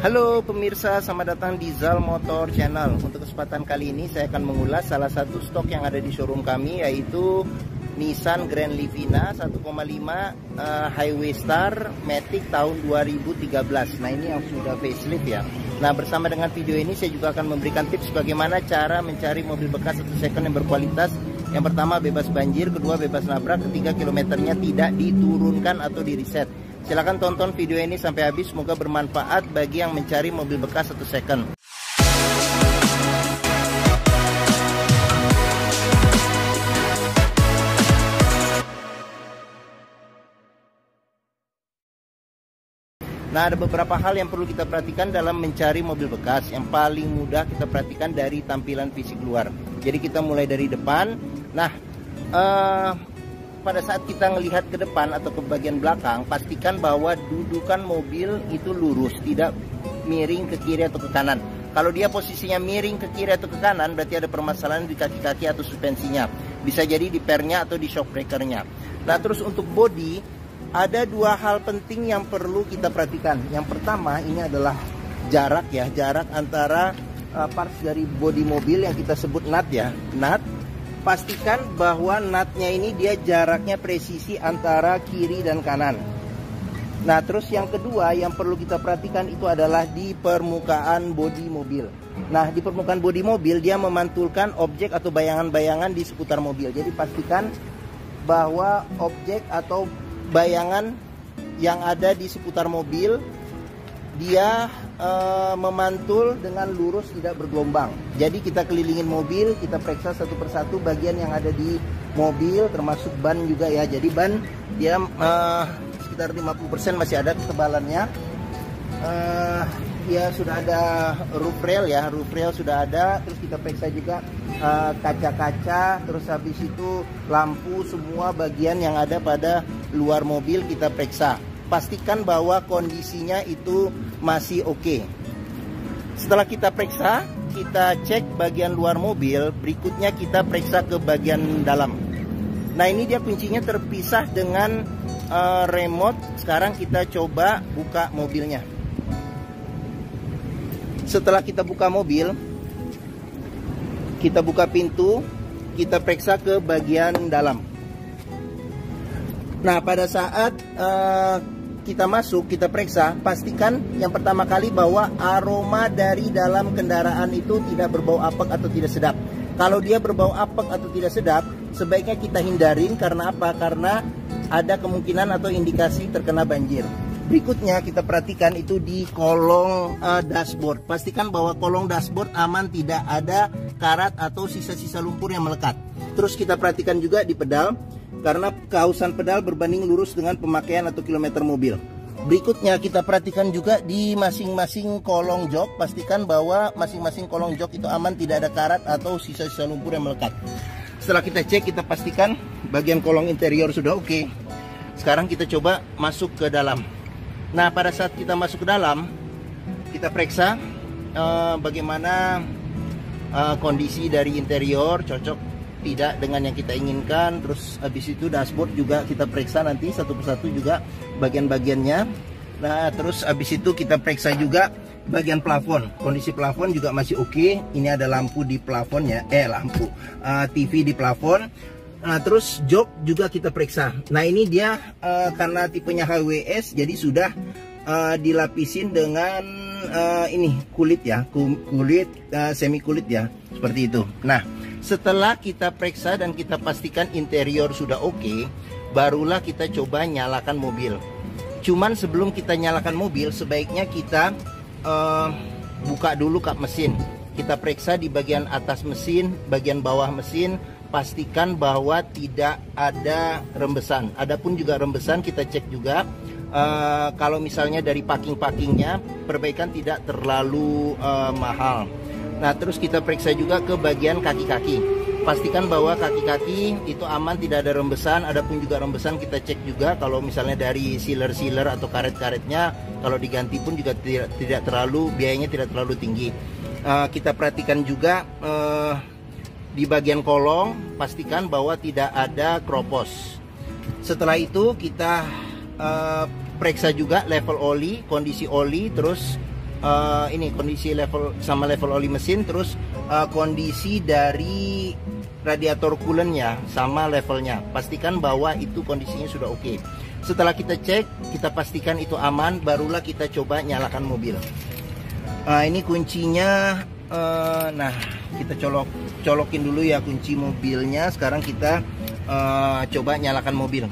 Halo pemirsa, selamat datang di Zal Motor Channel. Untuk kesempatan kali ini saya akan mengulas salah satu stok yang ada di showroom kami, yaitu Nissan Grand Livina 1,5 Highway Star Matic tahun 2013. Nah, ini yang sudah facelift ya. Nah, bersama dengan video ini saya juga akan memberikan tips bagaimana cara mencari mobil bekas atau second yang berkualitas. Yang pertama, bebas banjir, kedua bebas nabrak, ketiga kilometernya tidak diturunkan atau di reset. Silahkan tonton video ini sampai habis, semoga bermanfaat bagi yang mencari mobil bekas atau second. Nah, ada beberapa hal yang perlu kita perhatikan dalam mencari mobil bekas. Yang paling mudah kita perhatikan dari tampilan fisik luar. Jadi kita mulai dari depan. Nah, pada saat kita melihat ke depan atau ke bagian belakang, pastikan bahwa dudukan mobil itu lurus, tidak miring ke kiri atau ke kanan. Kalau dia posisinya miring ke kiri atau ke kanan, berarti ada permasalahan di kaki-kaki atau suspensinya. Bisa jadi di pernya atau di shock breakernya. Nah, terus untuk bodi, ada dua hal penting yang perlu kita perhatikan. Yang pertama, ini adalah jarak ya, jarak antara parts dari bodi mobil yang kita sebut nut ya, nut. Pastikan bahwa nutnya ini dia jaraknya presisi antara kiri dan kanan. Nah, terus yang kedua yang perlu kita perhatikan itu adalah di permukaan bodi mobil. Nah, di permukaan bodi mobil dia memantulkan objek atau bayangan-bayangan di seputar mobil. Jadi pastikan bahwa objek atau bayangan yang ada di seputar mobil dia memantul dengan lurus, tidak bergelombang. Jadi kita kelilingin mobil, kita periksa satu persatu bagian yang ada di mobil, termasuk ban juga ya. Jadi ban dia sekitar 50% masih ada ketebalannya. Ya sudah ada roof rail ya, roof rail sudah ada. Terus kita periksa juga kaca-kaca, terus habis itu lampu, semua bagian yang ada pada luar mobil kita periksa. Pastikan bahwa kondisinya itu masih oke. Setelah kita periksa, kita cek bagian luar mobil. Berikutnya kita periksa ke bagian dalam. Nah, ini dia kuncinya terpisah dengan remote. Sekarang kita coba buka mobilnya. Setelah kita buka mobil, kita buka pintu, kita periksa ke bagian dalam. Nah, pada saat kita masuk, kita periksa, pastikan yang pertama kali bahwa aroma dari dalam kendaraan itu tidak berbau apek atau tidak sedap. Kalau dia berbau apek atau tidak sedap, sebaiknya kita hindarin. Karena apa? Karena ada kemungkinan atau indikasi terkena banjir. Berikutnya kita perhatikan itu di kolong dashboard. Pastikan bahwa kolong dashboard aman, tidak ada karat atau sisa-sisa lumpur yang melekat. Terus kita perhatikan juga di pedal, karena keausan pedal berbanding lurus dengan pemakaian atau kilometer mobil. Berikutnya kita perhatikan juga di masing-masing kolong jok. Pastikan bahwa masing-masing kolong jok itu aman, tidak ada karat atau sisa-sisa lumpur yang melekat. Setelah kita cek, kita pastikan bagian kolong interior sudah oke. Sekarang kita coba masuk ke dalam. Nah, pada saat kita masuk ke dalam, kita periksa bagaimana kondisi dari interior, cocok tidak dengan yang kita inginkan. Terus habis itu dashboard juga kita periksa nanti satu persatu juga bagian-bagiannya. Nah, terus habis itu kita periksa juga bagian plafon. Kondisi plafon juga masih oke. Ini ada lampu di plafonnya, lampu TV di plafon. Nah, terus jok juga kita periksa. Nah, ini dia karena tipenya HWS, jadi sudah dilapisin dengan ini kulit ya, kulit semi kulit ya, seperti itu. Nah, setelah kita periksa dan kita pastikan interior sudah oke, barulah kita coba nyalakan mobil. Cuman sebelum kita nyalakan mobil, sebaiknya kita buka dulu kap mesin. Kita periksa di bagian atas mesin, bagian bawah mesin. Pastikan bahwa tidak ada rembesan. Adapun juga rembesan kita cek juga. Kalau misalnya dari packing-packingnya, perbaikan tidak terlalu mahal. Nah, terus kita periksa juga ke bagian kaki-kaki. Pastikan bahwa kaki-kaki itu aman, tidak ada rembesan. Adapun juga rembesan kita cek juga. Kalau misalnya dari sealer-sealer atau karet-karetnya, kalau diganti pun juga tidak terlalu, biayanya tidak terlalu tinggi. Kita perhatikan juga di bagian kolong, pastikan bahwa tidak ada kropos. Setelah itu kita periksa juga level oli, kondisi oli, terus ini kondisi level sama level oli mesin, terus kondisi dari radiator coolant-nya sama levelnya. Pastikan bahwa itu kondisinya sudah oke. Setelah kita cek, kita pastikan itu aman, barulah kita coba nyalakan mobil. Ini kuncinya. Nah, kita colokin dulu ya kunci mobilnya. Sekarang kita coba nyalakan mobil.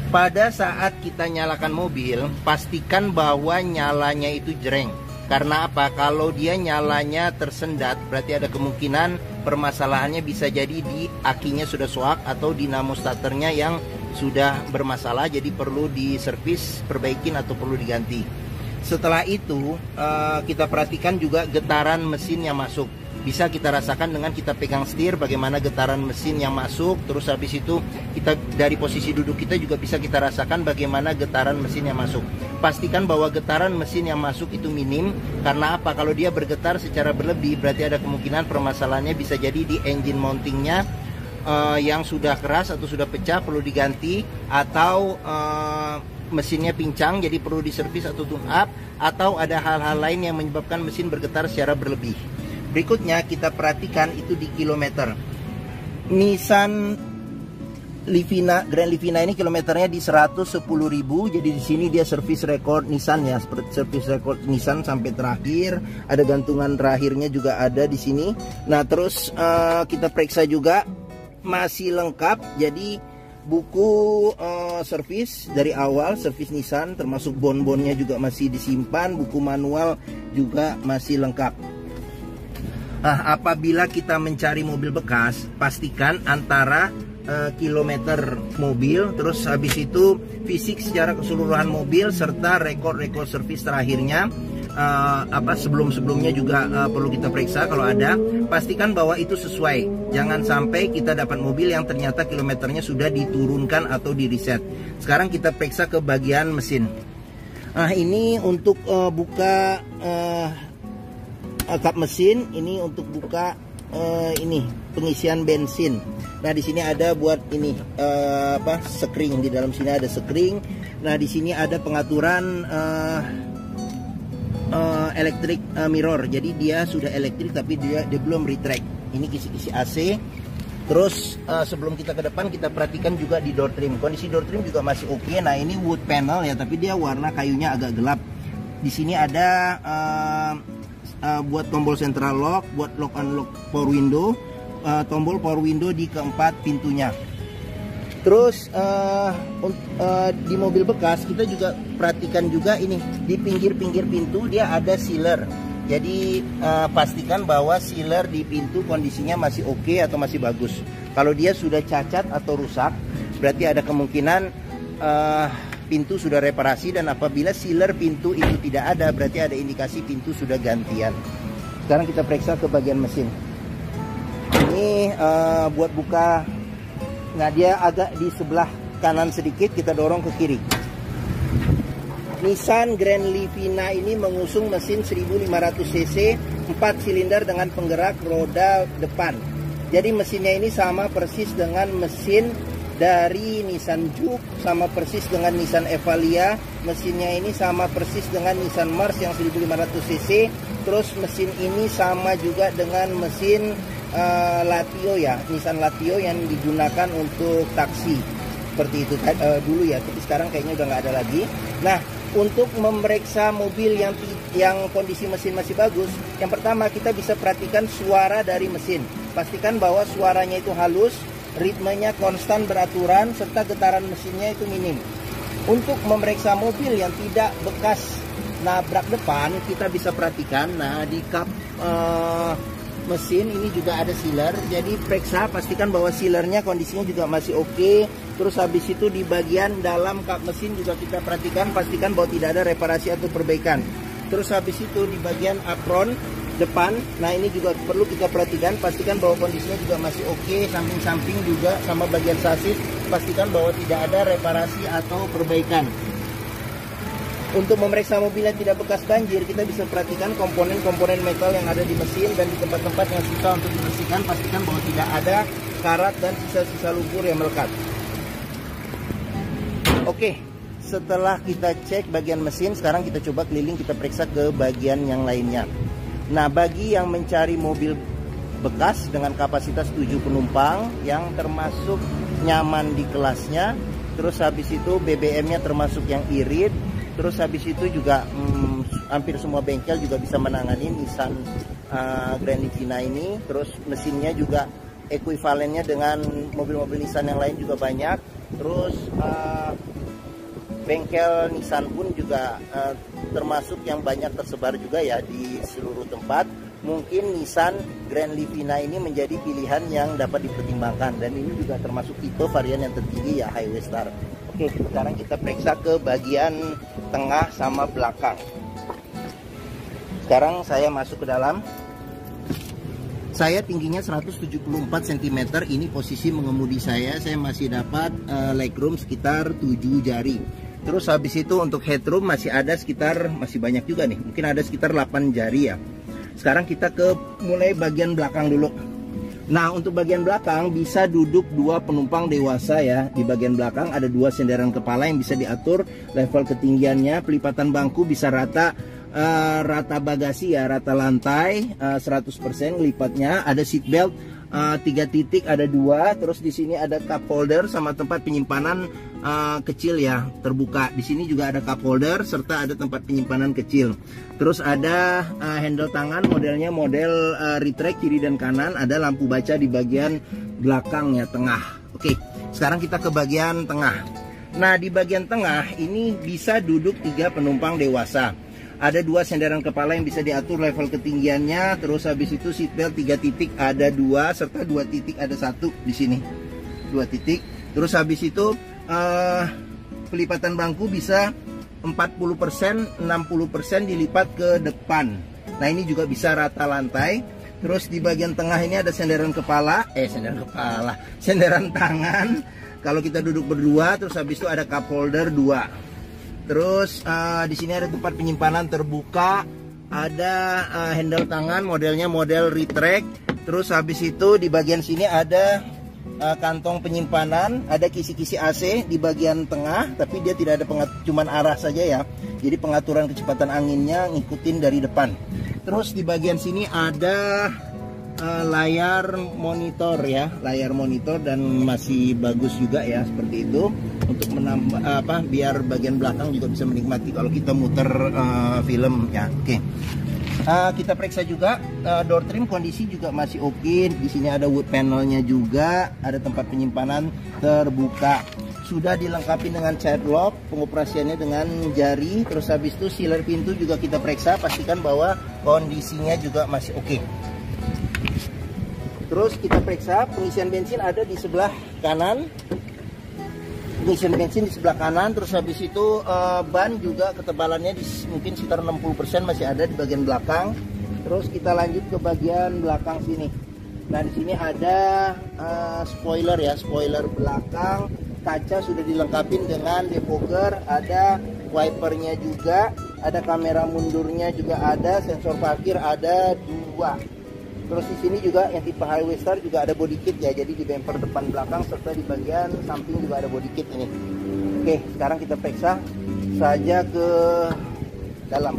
Pada saat kita nyalakan mobil, pastikan bahwa nyalanya itu jreng. Karena apa? Kalau dia nyalanya tersendat, berarti ada kemungkinan permasalahannya bisa jadi di akinya sudah soak atau dinamo starternya yang sudah bermasalah, jadi perlu diservis, perbaikin atau perlu diganti. Setelah itu kita perhatikan juga getaran mesin yang masuk. Bisa kita rasakan dengan kita pegang setir bagaimana getaran mesin yang masuk. Terus habis itu kita dari posisi duduk kita juga bisa kita rasakan bagaimana getaran mesin yang masuk. Pastikan bahwa getaran mesin yang masuk itu minim. Karena apa? Kalau dia bergetar secara berlebih, berarti ada kemungkinan permasalahannya bisa jadi di engine mountingnya yang sudah keras atau sudah pecah, perlu diganti. Atau mesinnya pincang, jadi perlu diservis atau tune up. Atau ada hal-hal lain yang menyebabkan mesin bergetar secara berlebih. Berikutnya kita perhatikan itu di kilometer. Nissan Livina, Grand Livina ini kilometernya di 110.000. Jadi di sini dia service record Nissan ya, seperti service record Nissan sampai terakhir. Ada gantungan terakhirnya juga ada di sini. Nah, terus kita periksa juga masih lengkap. Jadi buku servis dari awal, servis Nissan termasuk bon-bonnya juga masih disimpan, buku manual juga masih lengkap. Nah, apabila kita mencari mobil bekas, pastikan antara kilometer mobil, terus habis itu fisik secara keseluruhan mobil serta rekor-rekor servis terakhirnya. Sebelum-sebelumnya juga perlu kita periksa kalau ada. Pastikan bahwa itu sesuai. Jangan sampai kita dapat mobil yang ternyata kilometernya sudah diturunkan atau di reset. Sekarang kita periksa ke bagian mesin. Nah, ini untuk buka kap mesin, ini untuk buka ini pengisian bensin. Nah, di sini ada buat ini sekring, di dalam sini ada sekring. Nah, di sini ada pengaturan electric mirror. Jadi dia sudah elektrik tapi dia belum retract. Ini kisi-kisi AC. Terus sebelum kita ke depan, kita perhatikan juga di door trim. Kondisi door trim juga masih oke. Nah, ini wood panel ya, tapi dia warna kayunya agak gelap. Di sini ada buat tombol central lock, buat lock unlock power window, tombol power window di keempat pintunya. Terus di mobil bekas kita juga perhatikan juga ini di pinggir-pinggir pintu dia ada sealer. Jadi pastikan bahwa sealer di pintu kondisinya masih oke atau masih bagus. Kalau dia sudah cacat atau rusak, berarti ada kemungkinan pintu sudah reparasi, dan apabila sealer pintu itu tidak ada, berarti ada indikasi pintu sudah gantian. Sekarang kita periksa ke bagian mesin. Ini buat buka. Nah, dia agak di sebelah kanan sedikit, kita dorong ke kiri. Nissan Grand Livina ini mengusung mesin 1500 cc 4 silinder dengan penggerak roda depan. Jadi mesinnya ini sama persis dengan mesin dari Nissan Juke, sama persis dengan Nissan Evalia. Mesinnya ini sama persis dengan Nissan Mars yang 1500 cc. Terus mesin ini sama juga dengan mesin Latio ya, Nissan Latio yang digunakan untuk taksi seperti itu dulu ya, tapi sekarang kayaknya udah nggak ada lagi. Nah, untuk memeriksa mobil yang kondisi mesin masih bagus, yang pertama kita bisa perhatikan suara dari mesin. Pastikan bahwa suaranya itu halus, ritmenya konstan beraturan, serta getaran mesinnya itu minim. Untuk memeriksa mobil yang tidak bekas nabrak depan, kita bisa perhatikan, nah di kap mesin ini juga ada sealer. Jadi periksa, pastikan bahwa sealernya kondisinya juga masih oke. Terus habis itu di bagian dalam kap mesin juga kita perhatikan, pastikan bahwa tidak ada reparasi atau perbaikan. Terus habis itu di bagian apron depan, nah ini juga perlu kita perhatikan, pastikan bahwa kondisinya juga masih oke. Samping-samping juga sama bagian sasis, pastikan bahwa tidak ada reparasi atau perbaikan. Untuk memeriksa mobil yang tidak bekas banjir, kita bisa perhatikan komponen-komponen metal yang ada di mesin, dan di tempat-tempat yang susah untuk dibersihkan, pastikan bahwa tidak ada karat dan sisa-sisa lumpur yang melekat. Oke, setelah kita cek bagian mesin, sekarang kita coba keliling, kita periksa ke bagian yang lainnya. Nah, bagi yang mencari mobil bekas dengan kapasitas 7 penumpang yang termasuk nyaman di kelasnya, terus habis itu BBM-nya termasuk yang irit, terus habis itu juga hampir semua bengkel juga bisa menangani Nissan Grand Livina ini. Terus mesinnya juga ekuivalennya dengan mobil-mobil Nissan yang lain juga banyak. Terus bengkel Nissan pun juga termasuk yang banyak tersebar juga ya di seluruh tempat. Mungkin Nissan Grand Livina ini menjadi pilihan yang dapat dipertimbangkan, dan ini juga termasuk tipe varian yang tertinggi ya, Highway Star. Oke, sekarang kita periksa ke bagian tengah sama belakang. Sekarang saya masuk ke dalam. Saya tingginya 174 cm, ini posisi mengemudi saya masih dapat legroom sekitar 7 jari. Terus habis itu untuk headroom masih ada sekitar, masih banyak juga nih, mungkin ada sekitar 8 jari ya. Sekarang kita ke mulai bagian belakang dulu. Nah, untuk bagian belakang bisa duduk 2 penumpang dewasa ya. Di bagian belakang ada 2 senderan kepala yang bisa diatur level ketinggiannya. Pelipatan bangku bisa rata bagasi ya, rata lantai 100% lipatnya. Ada seat belt 3 titik, ada 2. Terus di sini ada cup holder sama tempat penyimpanan kecil ya, terbuka. Di sini juga ada cup holder serta ada tempat penyimpanan kecil. Terus ada handle tangan, modelnya model retract kiri dan kanan. Ada lampu baca di bagian belakang ya, tengah. Oke, sekarang kita ke bagian tengah. Nah, di bagian tengah ini bisa duduk 3 penumpang dewasa. Ada 2 senderan kepala yang bisa diatur level ketinggiannya. Terus habis itu seatbelt 3 titik ada 2 serta 2 titik ada 1 di sini. 2 titik. Terus habis itu pelipatan bangku bisa 40%, 60% dilipat ke depan. Nah, ini juga bisa rata lantai. Terus di bagian tengah ini ada senderan tangan kalau kita duduk berdua. Terus habis itu ada cup holder 2. Terus di sini ada tempat penyimpanan terbuka, ada handle tangan, modelnya model retract. Terus habis itu di bagian sini ada kantong penyimpanan, ada kisi-kisi AC di bagian tengah, tapi dia tidak ada cuman arah saja ya. Jadi pengaturan kecepatan anginnya ngikutin dari depan. Terus di bagian sini ada layar monitor ya, layar monitor, dan masih bagus juga ya, seperti itu untuk menambah biar bagian belakang juga bisa menikmati kalau kita muter film ya. Oke. Kita periksa juga door trim, kondisi juga masih oke. Di sini ada wood panelnya juga, ada tempat penyimpanan terbuka. Sudah dilengkapi dengan child lock, pengoperasiannya dengan jari. Terus habis itu sealer pintu juga kita periksa, pastikan bahwa kondisinya juga masih oke. Terus kita periksa pengisian bensin ada di sebelah kanan. Pengisian bensin di sebelah kanan. Terus habis itu ban juga ketebalannya mungkin sekitar 60% masih ada di bagian belakang. Terus kita lanjut ke bagian belakang sini. Nah, di sini ada spoiler ya, spoiler belakang. Kaca sudah dilengkapi dengan defogger, ada wipernya juga, ada kamera mundurnya juga ada, sensor parkir ada 2. Terus di sini juga yang tipe Highway Star juga ada body kit ya, jadi di bumper depan belakang serta di bagian samping juga ada body kit ini. Oke, sekarang kita periksa saja ke dalam.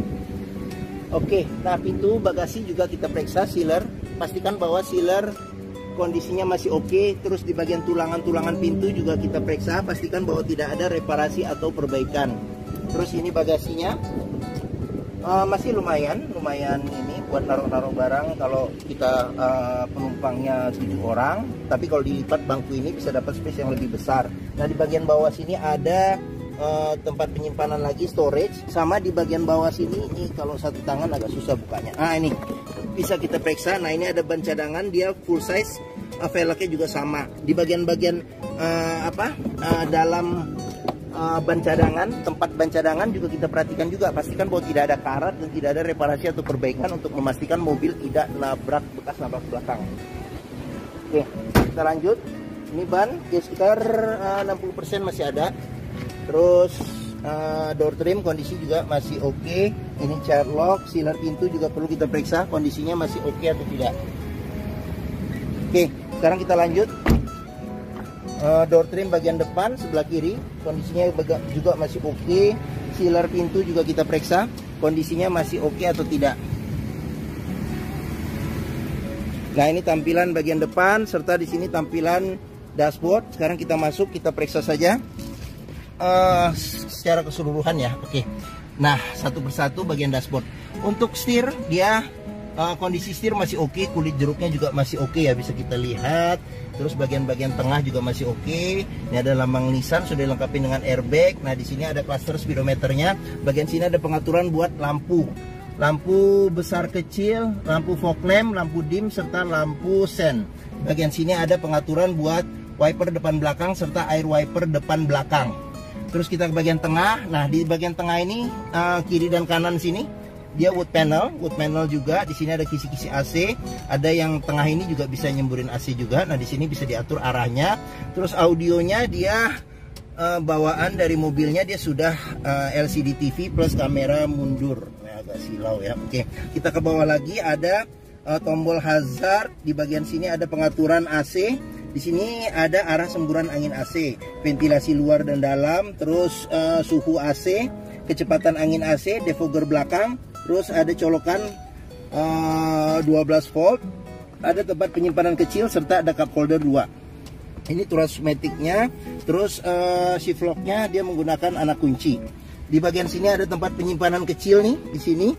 Oke, nah pintu bagasi juga kita periksa sealer, pastikan bahwa sealer kondisinya masih oke. Terus di bagian tulangan-tulangan pintu juga kita periksa, pastikan bahwa tidak ada reparasi atau perbaikan. Terus ini bagasinya masih lumayan ini buat naruh-naruh barang kalau kita penumpangnya 7 orang. Tapi kalau dilipat bangku ini bisa dapat space yang lebih besar. Nah, di bagian bawah sini ada tempat penyimpanan lagi, storage. Sama di bagian bawah sini, ini kalau satu tangan agak susah bukanya. Nah, ini bisa kita periksa. Nah, ini ada ban cadangan, dia full size. Velgnya juga sama. Di bagian-bagian dalam ban cadangan, tempat ban cadangan juga kita perhatikan juga, pastikan bahwa tidak ada karat dan tidak ada reparasi atau perbaikan untuk memastikan mobil tidak bekas nabrak belakang. Oke, kita lanjut. Ini ban ya sekitar 60% masih ada. Terus door trim kondisi juga masih oke. Ini child lock, sealer pintu juga perlu kita periksa kondisinya masih oke atau tidak. Oke, sekarang kita lanjut. Door trim bagian depan sebelah kiri kondisinya juga masih oke. Sealer pintu juga kita periksa kondisinya masih oke atau tidak. Nah, ini tampilan bagian depan serta di sini tampilan dashboard. Sekarang kita masuk, kita periksa saja secara keseluruhan ya. Oke. Nah, satu persatu bagian dashboard. Untuk setir dia kondisi setir masih oke, kulit jeruknya juga masih oke ya, bisa kita lihat. Terus bagian-bagian tengah juga masih oke. Ini ada lambang Nissan, sudah dilengkapi dengan airbag. Nah, di sini ada cluster speedometernya. Bagian sini ada pengaturan buat lampu besar kecil, lampu fog lamp, lampu dim serta lampu sen. Bagian sini ada pengaturan buat wiper depan belakang serta air wiper depan belakang. Terus kita ke bagian tengah. Nah, di bagian tengah ini kiri dan kanan sini dia wood panel juga. Di sini ada kisi-kisi AC, ada yang tengah ini juga bisa nyemburin AC juga. Nah, di sini bisa diatur arahnya. Terus audionya dia bawaan dari mobilnya dia sudah LCD TV plus kamera mundur. Nah, agak silau ya. Oke, kita ke bawah lagi ada tombol hazard. Di bagian sini ada pengaturan AC. Di sini ada arah semburan angin AC, ventilasi luar dan dalam, terus suhu AC, kecepatan angin AC, defogger belakang. Terus ada colokan 12 volt, ada tempat penyimpanan kecil serta ada cup holder 2. Ini tuas maticnya. Terus shift locknya dia menggunakan anak kunci. Di bagian sini ada tempat penyimpanan kecil nih di sini.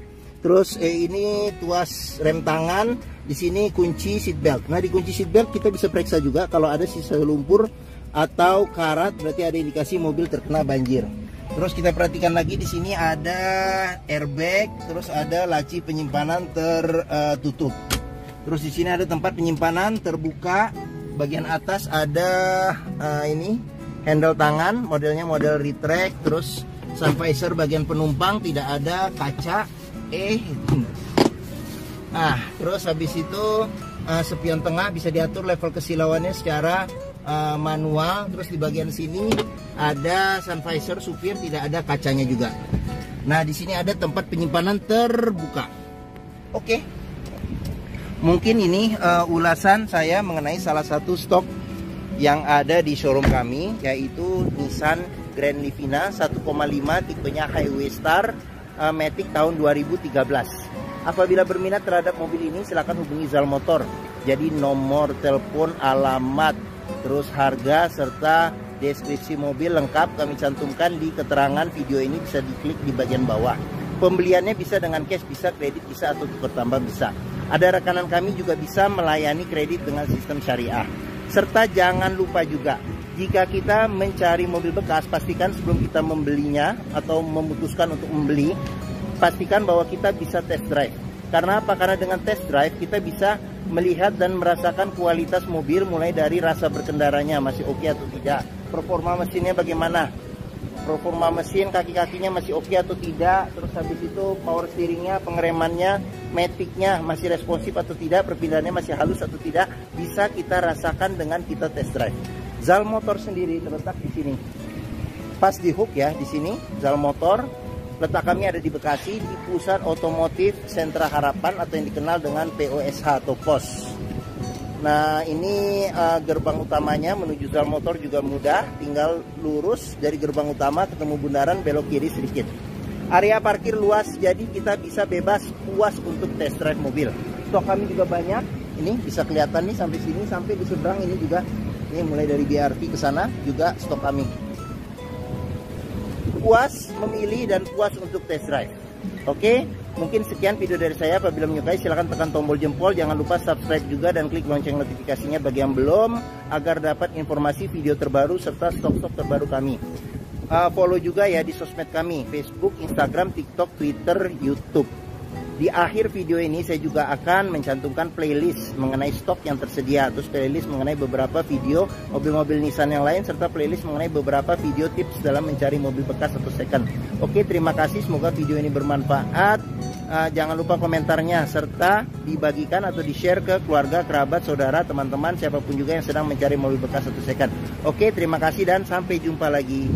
Terus ini tuas rem tangan. Di sini kunci seat belt. Nah, di kunci seat belt kita bisa periksa juga kalau ada sisa lumpur atau karat, berarti ada indikasi mobil terkena banjir. Terus kita perhatikan lagi di sini ada airbag, terus ada laci penyimpanan tertutup. Terus di sini ada tempat penyimpanan terbuka. Bagian atas ada ini handle tangan, modelnya model retract. Terus sun visor bagian penumpang tidak ada kaca. Nah, terus habis itu spion tengah bisa diatur level kesilauannya secara manual. Terus di bagian sini ada sun visor supir, tidak ada kacanya juga. Nah, di sini ada tempat penyimpanan terbuka. Oke. Mungkin ini ulasan saya mengenai salah satu stok yang ada di showroom kami, yaitu Nissan Grand Livina 1,5 tipenya Highway Star Matic tahun 2013. Apabila berminat terhadap mobil ini silakan hubungi Zal Motor. Jadi nomor telepon, alamat, terus harga serta deskripsi mobil lengkap kami cantumkan di keterangan video ini, bisa diklik di bagian bawah. Pembeliannya bisa dengan cash, bisa kredit, bisa atau tukar tambah bisa. Ada rekanan kami juga bisa melayani kredit dengan sistem syariah. Serta jangan lupa juga, jika kita mencari mobil bekas, pastikan sebelum kita membelinya atau memutuskan untuk membeli, pastikan bahwa kita bisa test drive. Karena apa? Karena dengan test drive kita bisa melihat dan merasakan kualitas mobil, mulai dari rasa berkendaranya masih oke atau tidak, performa mesinnya bagaimana, performa mesin kaki-kakinya masih oke atau tidak, terus habis itu power steeringnya, pengeremannya, maticnya masih responsif atau tidak, perpindahannya masih halus atau tidak, bisa kita rasakan dengan kita test drive. Zal Motor sendiri terletak di sini, pas di hook ya, di sini Zal Motor. Letak kami ada di Bekasi, di Pusat Otomotif Sentra Harapan atau yang dikenal dengan POSH atau POS. Nah, ini gerbang utamanya menuju Zal Motor juga mudah, tinggal lurus dari gerbang utama ketemu bundaran, belok kiri sedikit. Area parkir luas, jadi kita bisa bebas puas untuk test drive mobil. Stok kami juga banyak, ini bisa kelihatan nih sampai sini, sampai di seberang ini juga. Ini mulai dari BRT ke sana juga stok kami. Puas memilih dan puas untuk test drive. Oke, mungkin sekian video dari saya. Apabila menyukai silahkan tekan tombol jempol, jangan lupa subscribe juga dan klik lonceng notifikasinya bagi yang belum, agar dapat informasi video terbaru serta stok-stok terbaru kami. Follow juga ya di sosmed kami, Facebook, Instagram, TikTok, Twitter, YouTube. Di akhir video ini saya juga akan mencantumkan playlist mengenai stok yang tersedia, terus playlist mengenai beberapa video mobil-mobil Nissan yang lain, serta playlist mengenai beberapa video tips dalam mencari mobil bekas atau second. Oke, terima kasih, semoga video ini bermanfaat. Jangan lupa komentarnya serta dibagikan atau di-share ke keluarga, kerabat, saudara, teman-teman, siapapun juga yang sedang mencari mobil bekas atau second. Oke, terima kasih dan sampai jumpa lagi.